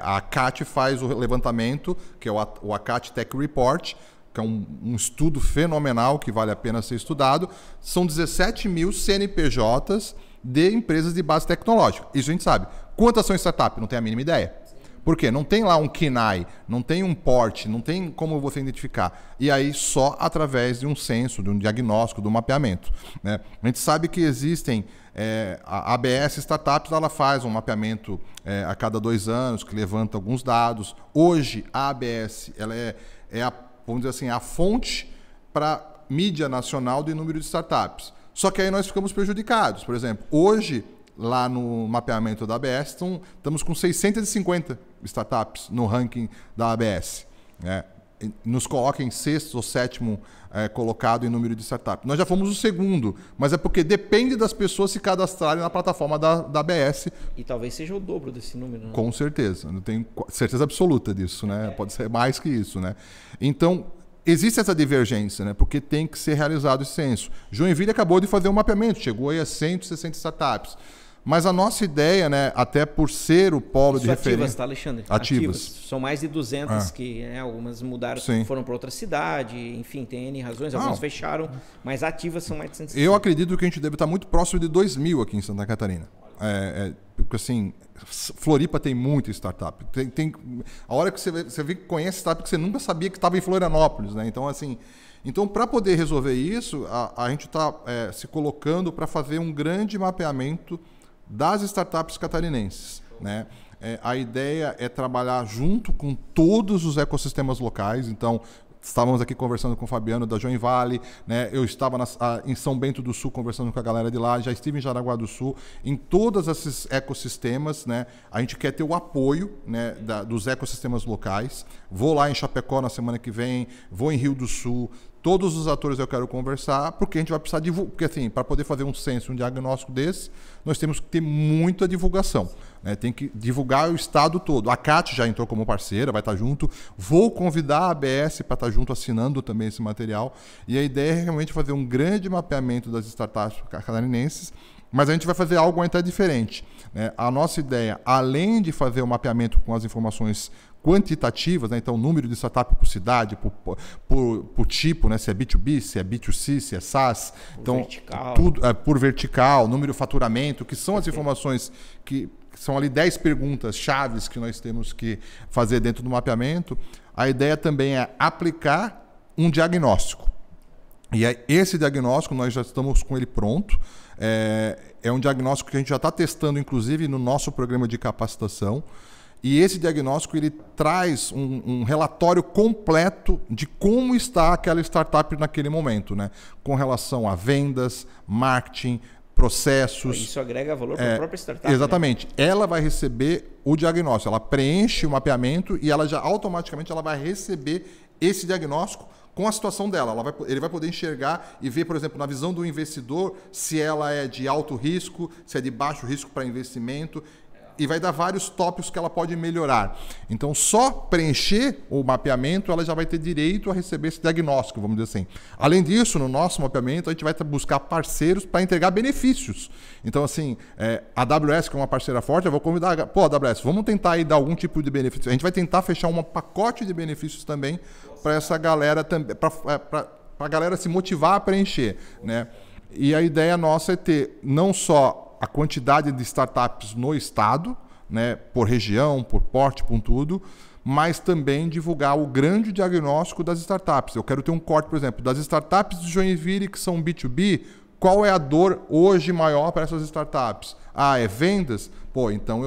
A ACAT faz o levantamento, que é o ACAT Tech Report, que é um estudo fenomenal que vale a pena ser estudado. São 17 mil CNPJs de empresas de base tecnológica. Isso a gente sabe. Quantas são startups? Não tem a mínima ideia. Por quê? Não tem lá um KINAI, não tem um porte, não tem como você identificar. E aí só através de um censo, de um diagnóstico, do mapeamento, né? A gente sabe que existem... a ABS Startups, ela faz um mapeamento a cada 2 anos, que levanta alguns dados. Hoje, a ABS ela vamos dizer assim, a fonte para mídia nacional de número de startups. Só que aí nós ficamos prejudicados. Por exemplo, hoje, lá no mapeamento da ABS, estamos com 650 startups no ranking da ABS. Né? Nos coloca em 6º ou 7º colocado em número de startups. Nós já fomos o 2º, mas é porque depende das pessoas se cadastrarem na plataforma da ABS. E talvez seja o dobro desse número. Né? Com certeza. Eu tenho certeza absoluta disso. Né? Pode ser mais que isso. Né? Então, existe essa divergência, né? Porque tem que ser realizado esse censo. Joinville acabou de fazer um mapeamento, chegou aí a 160 startups. Mas a nossa ideia, né, até por ser o polo de referência... Ativas, tá, Alexandre? Ativas. São mais de 200 que algumas mudaram, foram para outra cidade, enfim, tem N razões, algumas fecharam, mas ativas são mais de 160. Eu acredito que a gente deve estar muito próximo de 2.000 aqui em Santa Catarina. Porque assim, Floripa tem muita startup. A hora que você conhece startup que você nunca sabia que estava em Florianópolis, né? Então, assim... Então, para poder resolver isso, a gente está se colocando para fazer um grande mapeamento das startups catarinenses, né? A ideia é trabalhar junto com todos os ecossistemas locais. Então, estávamos aqui conversando com o Fabiano da Join Valley, né? Eu estava em São Bento do Sul conversando com a galera de lá, já estive em Jaraguá do Sul. Em todos esses ecossistemas, né? A gente quer ter o apoio, né, dos ecossistemas locais. Vou lá em Chapecó na semana que vem, vou em Rio do Sul. todos os atores eu quero conversar, porque a gente vai precisar divulgar, porque assim, para poder fazer um censo, um diagnóstico desse, nós temos que ter muita divulgação, né? Tem que divulgar o estado todo. A CAT já entrou como parceira, vai estar junto. Vou convidar a ABS para estar junto, assinando também esse material. E a ideia é realmente fazer um grande mapeamento das startups catarinenses, mas a gente vai fazer algo até diferente, né? A nossa ideia, além de fazer o mapeamento com as informações quantitativas, né? Então número de startup por cidade, por tipo, né? Se é B2B, se é B2C, se é SaaS, então vertical. Tudo por vertical, número de faturamento, que são as informações que são ali 10 perguntas chaves que nós temos que fazer dentro do mapeamento. A ideia também é aplicar um diagnóstico. E aí, esse diagnóstico nós já estamos com ele pronto. É um diagnóstico que a gente já está testando, inclusive, no nosso programa de capacitação. E esse diagnóstico ele traz um relatório completo de como está aquela startup naquele momento, né? Com relação a vendas, marketing, processos. Isso agrega valor para a própria startup. Exatamente. Né? Ela vai receber o diagnóstico. Ela preenche o mapeamento e ela já automaticamente ela vai receber esse diagnóstico com a situação dela. Ele vai poder enxergar e ver, por exemplo, na visão do investidor, se ela é de alto risco, se é de baixo risco para investimento. E vai dar vários tópicos que ela pode melhorar. Então, só preencher o mapeamento, ela já vai ter direito a receber esse diagnóstico, vamos dizer assim. Além disso, no nosso mapeamento, a gente vai buscar parceiros para entregar benefícios. Então, assim, a AWS, que é uma parceira forte, eu vou convidar... Pô, AWS, vamos tentar aí dar algum tipo de benefício. A gente vai tentar fechar um pacote de benefícios também para essa galera, para a galera se motivar a preencher, né? E a ideia nossa é ter não só a quantidade de startups no estado, né, por região, por porte, por tudo, mas também divulgar o grande diagnóstico das startups. Eu quero ter um corte, por exemplo, das startups de Joinville que são B2B, qual é a dor hoje maior para essas startups? Ah, é vendas? Pô, então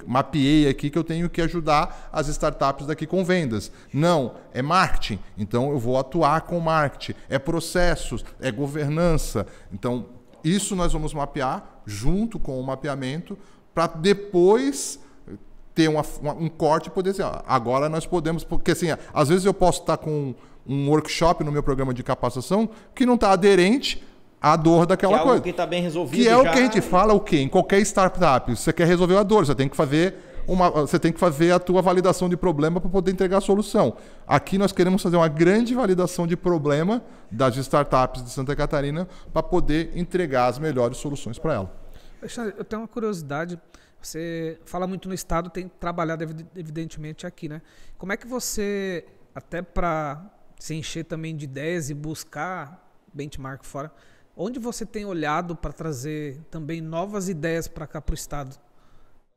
mapeei aqui que eu tenho que ajudar as startups daqui com vendas. Não, é marketing, então eu vou atuar com marketing. É processos, é governança. Então, isso nós vamos mapear junto com o mapeamento para depois ter um corte e poder dizer, agora nós podemos... Porque assim, às vezes eu posso estar com um workshop no meu programa de capacitação que não está aderente à dor daquela coisa. Que é algo que está bem resolvido. Que é o que a gente fala, o quê? Em qualquer startup, você quer resolver a dor, você tem que fazer a tua validação de problema para poder entregar a solução. Aqui nós queremos fazer uma grande validação de problema das startups de Santa Catarina para poder entregar as melhores soluções para ela. Alexandre, eu tenho uma curiosidade. Você fala muito no estado, tem trabalhado evidentemente aqui, né? Como é que você, até para se encher também de ideias e buscar benchmark fora, onde você tem olhado para trazer também novas ideias para cá para o estado?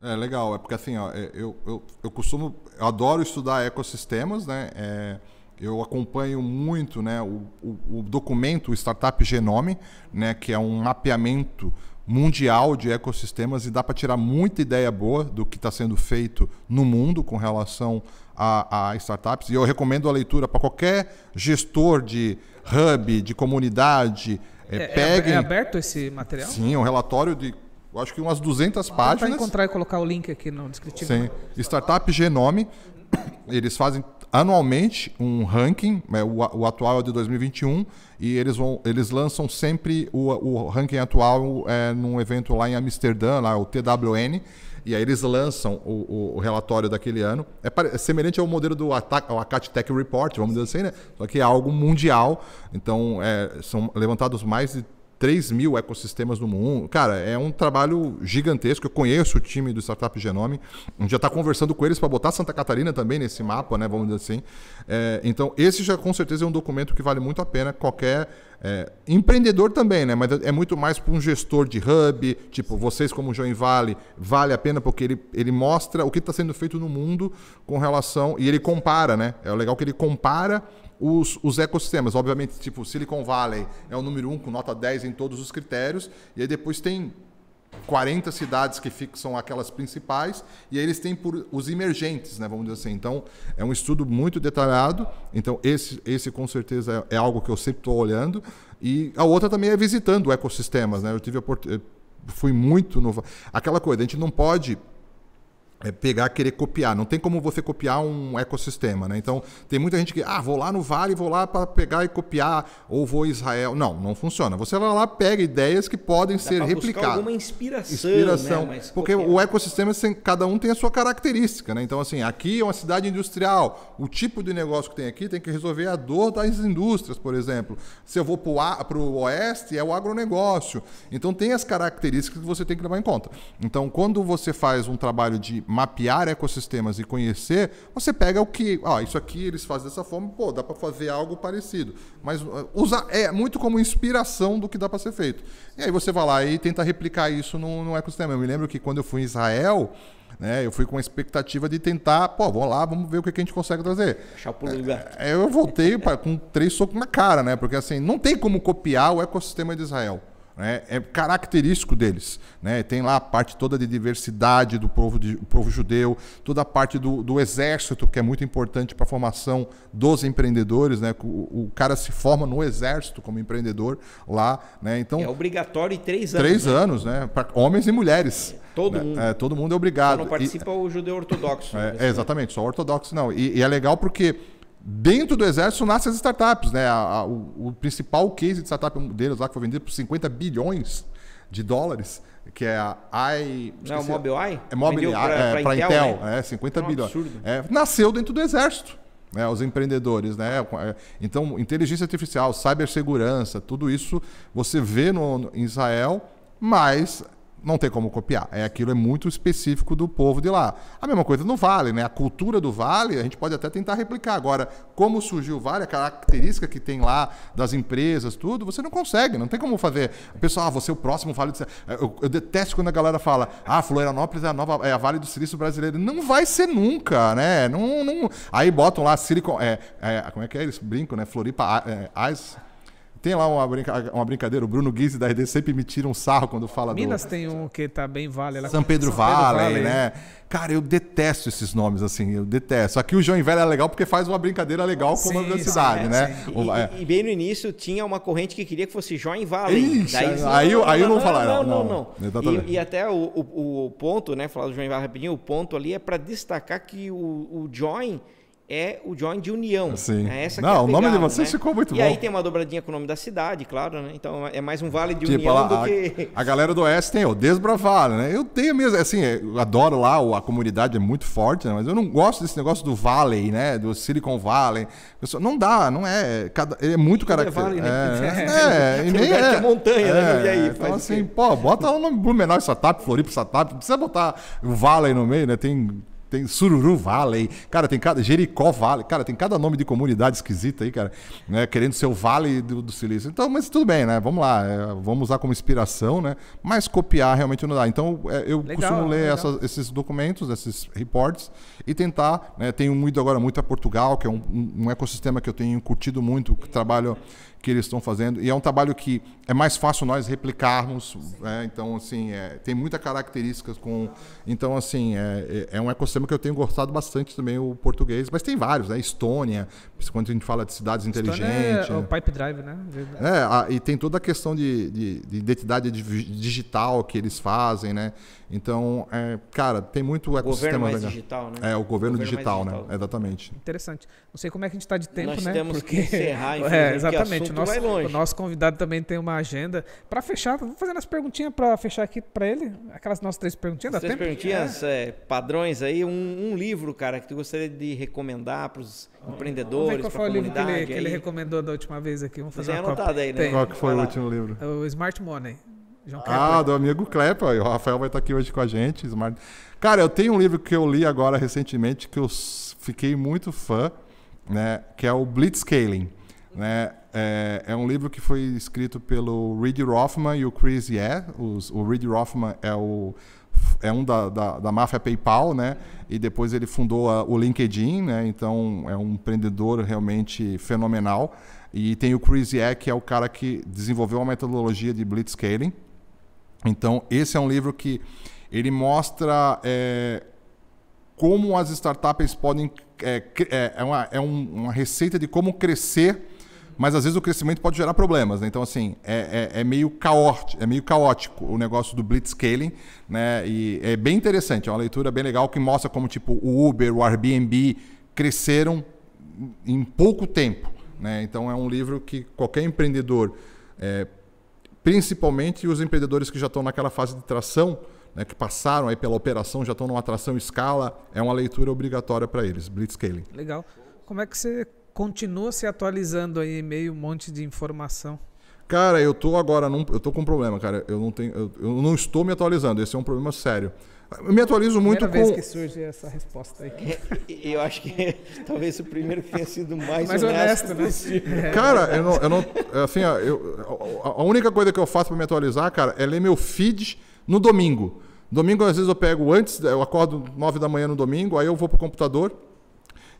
É legal, é porque assim, ó, eu adoro estudar ecossistemas, né? Eu acompanho muito, né, o documento o Startup Genome, né, que é um mapeamento mundial de ecossistemas e dá para tirar muita ideia boa do que está sendo feito no mundo com relação a startups. E eu recomendo a leitura para qualquer gestor de hub, de comunidade. É aberto esse material? Sim, é um relatório de... Eu acho que umas 200 páginas. Para encontrar e colocar o link aqui no descritivo. Sim. Startup Genome, eles fazem anualmente um ranking, o atual é de 2021, e eles lançam sempre o ranking atual num evento lá em Amsterdã, lá, o TWN, e aí eles lançam o relatório daquele ano. É semelhante ao modelo do ACAT Tech Report, vamos dizer assim, né? Só que é algo mundial, então são levantados mais de 3.000 ecossistemas no mundo. Cara, é um trabalho gigantesco. Eu conheço o time do Startup Genome. A gente já está conversando com eles para botar Santa Catarina também nesse mapa, né? Vamos dizer assim. Então, esse já com certeza é um documento que vale muito a pena qualquer empreendedor também, né? Mas é muito mais para um gestor de hub, tipo vocês como Joinville, vale a pena porque ele mostra o que está sendo feito no mundo com relação... E ele compara, né? É legal que ele compara os ecossistemas. Obviamente, tipo, Silicon Valley é o número 1 com nota 10 em todos os critérios, e aí depois tem 40 cidades que são aquelas principais, e aí eles têm os emergentes, né, vamos dizer assim. Então, é um estudo muito detalhado. Então, esse com certeza é algo que eu sempre estou olhando. E a outra também é visitando ecossistemas, né? Eu fui muito novo. Aquela coisa, a gente não pode pegar, querer copiar. Não tem como você copiar um ecossistema, né? Então, tem muita gente que, vou lá no Vale, vou lá para pegar e copiar, ou vou a Israel. Não funciona. Você vai lá, pega ideias que podem ser replicadas. Alguma inspiração. Né? Porque o ecossistema, cada um tem a sua característica, né? Então, assim, aqui é uma cidade industrial. O tipo de negócio que tem aqui tem que resolver a dor das indústrias, por exemplo. Se eu vou para o oeste, é o agronegócio. Então, tem as características que você tem que levar em conta. Então, quando você faz um trabalho de mapear ecossistemas e conhecer, você pega o que... isso aqui eles fazem dessa forma, dá para fazer algo parecido. Mas é muito como inspiração do que dá para ser feito. E aí você vai lá e tenta replicar isso no ecossistema. Eu me lembro que quando eu fui em Israel, né, eu fui com a expectativa de tentar, vamos lá, vamos ver o que a gente consegue trazer. Achar o pulo do gato. Eu voltei com 3 socos na cara, né? Porque assim, não tem como copiar o ecossistema de Israel. É característico deles, né? Tem lá a parte toda de diversidade do povo judeu, toda a parte do exército, que é muito importante para a formação dos empreendedores, né? O cara se forma no exército como empreendedor lá, né? Então, é obrigatório 3 anos. 3 anos, né? Para homens e mulheres. Todo mundo. Todo mundo é obrigado. Só não participa o judeu ortodoxo. Exatamente, só ortodoxo não. E é legal porque dentro do exército nascem as startups, né? O principal case de startup deles lá que foi vendido por 50 bilhões de dólares, que é a Não, Mobileye? É Mobileye, para Intel, né? 50 bilhões. Nasceu dentro do exército, né? Os empreendedores, né? Então, inteligência artificial, cibersegurança, tudo isso você vê em Israel, mas não tem como copiar. Aquilo é muito específico do povo de lá. A mesma coisa no Vale, né? A cultura do Vale, a gente pode até tentar replicar. Agora, como surgiu o Vale, a característica que tem lá das empresas, tudo, você não consegue, não tem como fazer. O pessoal, você é o próximo Vale do Silício. Eu detesto quando a galera fala, Florianópolis é a Vale do Silício brasileira. Não vai ser nunca, né? Não. Aí botam lá Silicon... como é que é? Eles brincam, né? Floripa... Tem lá uma brincadeira, o Bruno Guizzi da RD sempre me tira um sarro quando fala Minas tem um que tá bem Vale. São Pedro Vale, né? Cara, eu detesto esses nomes, assim, eu detesto. Aqui o Joinville é legal porque faz uma brincadeira legal com o nome da cidade, né? E bem no início tinha uma corrente que queria que fosse Joinville. Aí eu não vou falar. Não. E até o ponto, né? Falar do Joinville rapidinho, o ponto ali é para destacar que o Join... é o Join de união. Sim. Essa não, que é a o nome pegada, de vocês ficou muito bom. E aí tem uma dobradinha com o nome da cidade, claro, né? Então é mais um vale de união do que... A galera do Oeste tem o Desbravale, né? Eu tenho mesmo, assim, eu adoro lá, a comunidade é muito forte, né? Mas eu não gosto desse negócio do Valley, né? Do Silicon Valley. Não dá, não é... é muito característico. É montanha, né? E aí, então, assim, bota o nome Blumenau Startup, Floripa Startup, não precisa botar o Valley no meio, né? Tem Sururu Valley, cara, tem Jericó Valley, cara, tem cada nome de comunidade esquisita aí, cara, né, querendo ser o Vale do Silício. Então, mas tudo bem, né, vamos lá, vamos usar como inspiração, né, mas copiar realmente não dá. Então, eu costumo ler esses documentos, esses reports e tentar, né, tenho ido agora muito a Portugal, que é um ecossistema que eu tenho curtido muito, que trabalho que eles estão fazendo, e é um trabalho que é mais fácil nós replicarmos, né? Então, assim, tem muitas características então, assim, é um ecossistema que eu tenho gostado bastante também, o português, mas tem vários, né? Estônia, quando a gente fala de cidades inteligentes. É o Pipe Drive, né? E tem toda a questão de identidade digital que eles fazem, né? Então, cara, tem muito ecossistema. O governo mais digital, né? O governo digital, né? Exatamente. Interessante. Não sei como é que a gente está de tempo, nós né? Temos que encerrar, exatamente. O nosso convidado também tem uma agenda. Para fechar, vamos fazendo as perguntinhas para fechar aqui para ele. Aquelas nossas 3 perguntinhas. As 3 perguntinhas padrões aí. Um livro, cara, que tu gostaria de recomendar para os empreendedores, para a comunidade. Qual foi o livro que ele recomendou da última vez aqui? Vamos fazer uma anotado aí, né? Qual que foi o último livro? O Smart Money. Do amigo Klepper. O Rafael vai estar aqui hoje com a gente. Cara, eu tenho um livro que eu li agora recentemente que eu fiquei muito fã, né? Que é o Blitzscaling, né? É um livro que foi escrito pelo Reid Hoffman e o Chris Ye. O Reid Hoffman é um da máfia PayPal, né? E depois ele fundou o LinkedIn, né? Então é um empreendedor realmente fenomenal. E tem o Chris Ye, que é o cara que desenvolveu a metodologia de Blitzscaling. Então esse é um livro que ele mostra como as startups podem... uma receita de como crescer mas às vezes o crescimento pode gerar problemas, né? Então, assim, é meio caótico o negócio do blitzscaling, né? E é bem interessante, é uma leitura bem legal que mostra como, tipo, o Uber, o Airbnb cresceram em pouco tempo, né? Então, é um livro que qualquer empreendedor, principalmente os empreendedores que já estão naquela fase de tração, né, que passaram aí pela operação, já estão numa tração escala, é uma leitura obrigatória para eles, blitzscaling. Legal. Como é que você continua se atualizando aí em meio a um monte de informação? Cara, eu tô com um problema, cara. Eu não estou me atualizando. Esse é um problema sério. Eu me atualizo muito com... Primeira vez que surge essa resposta aí. Eu acho que talvez o primeiro que tenha sido mais honesto, né? Cara, eu não assim, a única coisa que eu faço para me atualizar, cara, é ler meu feed no domingo. Domingo, às vezes, eu pego antes, eu acordo 9 da manhã no domingo, aí eu vou pro computador,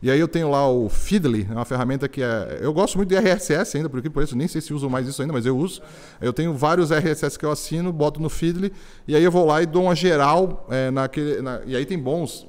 e aí eu tenho lá o Feedly, uma ferramenta que eu gosto muito de RSS ainda, porque por isso nem sei se usam mais isso ainda, mas eu uso. Eu tenho vários RSS que eu assino, boto no Feedly, e aí eu vou lá e dou uma geral e aí tem bons,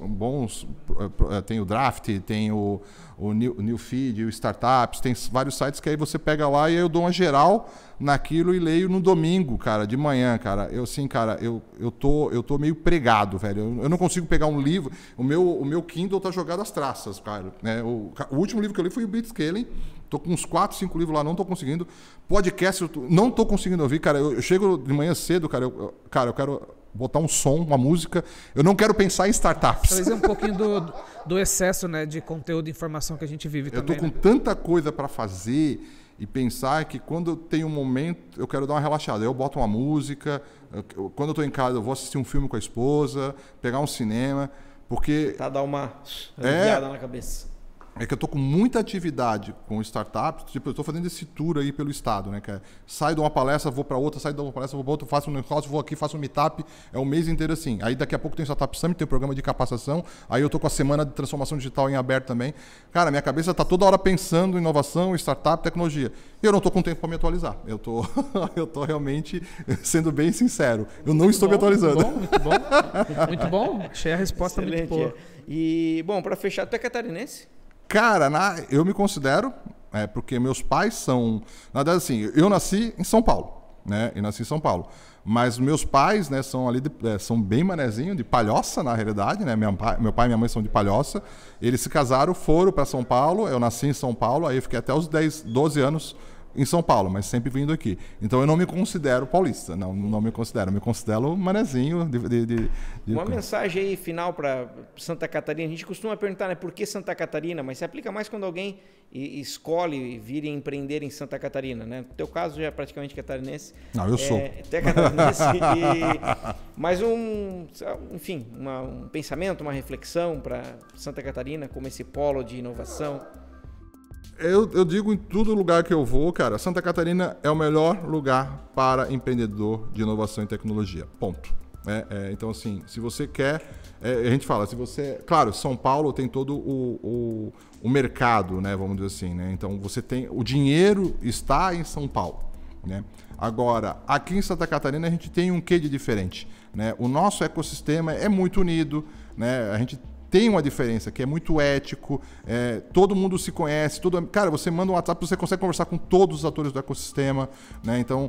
tem o Draft, tem o New Feed, o Startups, tem vários sites que aí você pega lá e eu dou uma geral naquilo e leio no domingo, cara, de manhã, cara. Eu tô meio pregado, velho. Eu não consigo pegar um livro. O meu Kindle tá jogado às traças, cara. Né? O último livro que eu li foi o Blitzscaling. Tô com uns 4, 5 livros lá, não tô conseguindo. Podcast, não tô conseguindo ouvir, cara. Eu chego de manhã cedo, cara. Eu quero botar um som, uma música. Eu não quero pensar em startups. Talvez um pouquinho do excesso, né, de conteúdo e informação que a gente vive também. Eu tô com tanta coisa para fazer e pensar que quando eu tenho um momento, eu quero dar uma relaxada. Eu boto uma música, quando eu tô em casa, eu vou assistir um filme com a esposa, pegar um cinema, porque... Tá, dar uma aliviada na cabeça. É que eu tô com muita atividade com startups, tipo, eu tô fazendo esse tour aí pelo estado, né? Que saio de uma palestra, vou para outra, saio de uma palestra, vou para outra, faço um negócio, vou aqui, faço um meetup, é um mês inteiro assim. Aí daqui a pouco tem o Startup Summit, tem o programa de capacitação, aí eu tô com a semana de transformação digital em aberto também. Cara, minha cabeça tá toda hora pensando em inovação, startup, tecnologia. E eu não tô com tempo para me atualizar. Eu tô realmente sendo bem sincero. Eu não estou me atualizando. Muito bom. Muito bom. Achei a resposta excelente, muito boa. E, bom, para fechar, tu é catarinense? Cara, eu me considero, porque meus pais são... Na verdade, assim, eu nasci em São Paulo, né? Mas meus pais, né, são bem manezinho, de Palhoça, na realidade, né? Meu pai e minha mãe são de Palhoça. Eles se casaram, foram para São Paulo. Eu nasci em São Paulo, aí eu fiquei até os 12 anos em São Paulo, mas sempre vindo aqui. Então eu não me considero paulista, não me considero. Eu me considero manezinho. Uma mensagem aí final para Santa Catarina. A gente costuma perguntar, né, por que Santa Catarina, mas se aplica mais quando alguém escolhe vir empreender em Santa Catarina, né? No teu caso já é praticamente catarinense. Não, eu sou. Tu é catarinense mas um pensamento, uma reflexão para Santa Catarina como esse polo de inovação. Eu digo em todo lugar que eu vou, cara, Santa Catarina é o melhor lugar para empreendedor de inovação e tecnologia. Ponto. Então, assim, se você quer... a gente fala, se você... Claro, São Paulo tem todo o mercado, né, vamos dizer assim, né? Então, você tem... O dinheiro está em São Paulo, né? Agora, aqui em Santa Catarina, a gente tem um quê de diferente, né? O nosso ecossistema é muito unido, né? A gente tem uma diferença, que é muito ético, todo mundo se conhece, cara, você manda um WhatsApp, você consegue conversar com todos os atores do ecossistema, né? Então,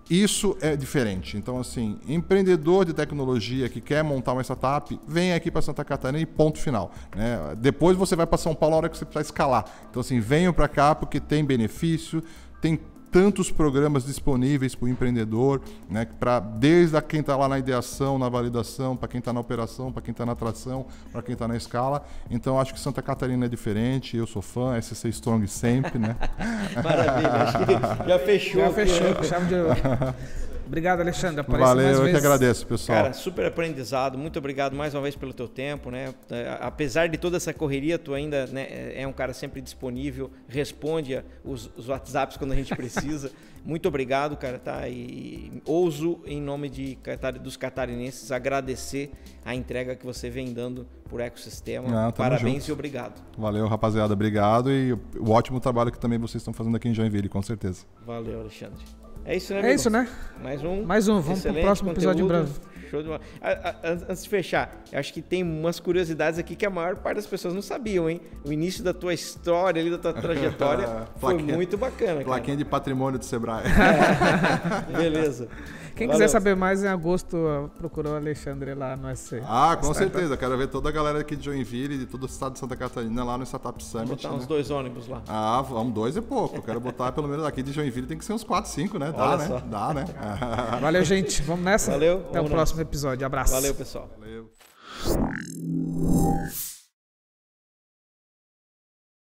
isso é diferente. Então, assim, empreendedor de tecnologia que quer montar uma startup, vem aqui para Santa Catarina e ponto final, né? Depois você vai para São Paulo a hora que você precisa escalar. Então, assim, venham para cá porque tem benefício, tem tantos programas disponíveis para o empreendedor, né, desde quem está lá na ideação, na validação, para quem está na operação, para quem está na atração, para quem está na escala. Então, acho que Santa Catarina é diferente, eu sou fã, SC Strong sempre, né? Maravilha, acho que já fechou. Fechamos de... Obrigado, Alexandre. Valeu, eu que agradeço, pessoal. Cara, super aprendizado. Muito obrigado mais uma vez pelo teu tempo, né? Apesar de toda essa correria, tu ainda, né, é um cara sempre disponível, responde os WhatsApps quando a gente precisa. Muito obrigado, cara, tá? E ouso, em nome dos catarinenses, agradecer a entrega que você vem dando por ecossistema. Parabéns junto. E obrigado. Valeu, rapaziada. Obrigado e o ótimo trabalho que também vocês estão fazendo aqui em Joinville, com certeza. Valeu, Alexandre. É isso, né, amigo? É isso, né? Mais um. Vamos pro próximo episódio em breve. show de bola. Antes de fechar, eu acho que tem umas curiosidades aqui que a maior parte das pessoas não sabiam, hein? O início da tua história ali, da tua trajetória, foi muito bacana, plaquinha de patrimônio do Sebrae. Beleza. Quem quiser saber mais, em agosto, procurou o Alexandre lá no SC. Com certeza. Quero ver toda a galera aqui de Joinville e de todo o estado de Santa Catarina lá no Startup Summit. Vamos botar uns 2 ônibus lá. Vamos 2 é pouco. Quero botar pelo menos aqui de Joinville, tem que ser uns 4, 5, né? Dá, né? Valeu, gente. Vamos nessa? Valeu. Até o próximo episódio. Abraço. Valeu, pessoal. Valeu.